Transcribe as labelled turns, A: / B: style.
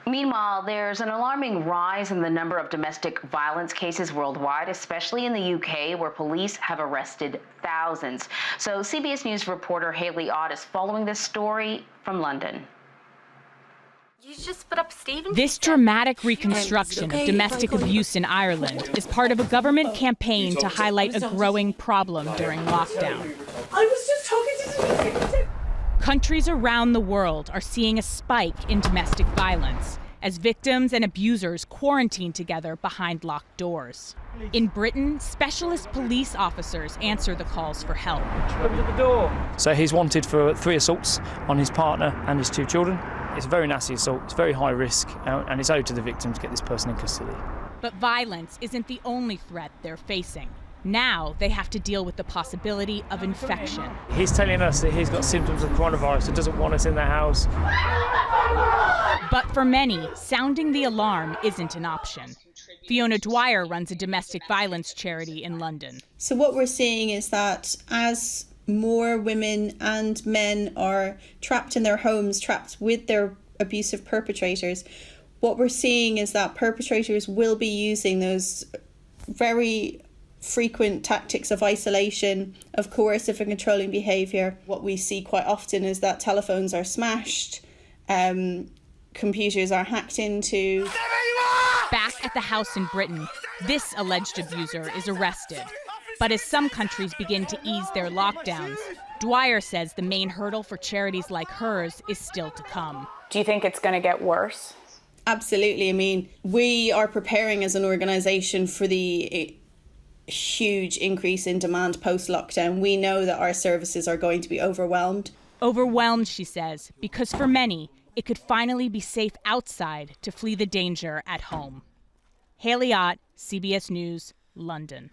A: Meanwhile, there's an alarming rise in the number of domestic violence cases worldwide, especially in the UK, where police have arrested thousands. So CBS News reporter Haley Ott is following this story from London.
B: You just put up Stephen.
C: This dramatic reconstruction of domestic abuse in Ireland is part of a government campaign to highlight a growing problem during lockdown.
D: I was just talking to Stephen.
C: Countries around the world are seeing a spike in domestic violence as victims and abusers quarantine together behind locked doors. In Britain, specialist police officers answer the calls for help.
E: Open the door. So he's wanted for 3 assaults on his partner and his 2 children. It's a very nasty assault, it's very high risk, and it's owed to the victim to get this person in custody.
C: But violence isn't the only threat they're facing. Now they have to deal with the possibility of infection.
E: He's telling us that he's got symptoms of coronavirus and doesn't want us in the house.
C: But for many, sounding the alarm isn't an option. Fiona Dwyer runs a domestic violence charity in London.
F: So what we're seeing is that as more women and men are trapped in their homes, trapped with their abusive perpetrators, what we're seeing is that perpetrators will be using those very frequent tactics of isolation, of coercive and controlling behaviour. What we see quite often is that telephones are smashed, computers are hacked into.
C: Back at the house in Britain, this alleged abuser is arrested. But as some countries begin to ease their lockdowns, Dwyer says the main hurdle for charities like hers is still to come.
G: Do you think it's going to get worse?
F: Absolutely. I mean, we are preparing as an organisation for the huge increase in demand post-lockdown. We know that our services are going to be overwhelmed.
C: Overwhelmed, she says, because for many, it could finally be safe outside to flee the danger at home. Haley Ott, CBS News, London.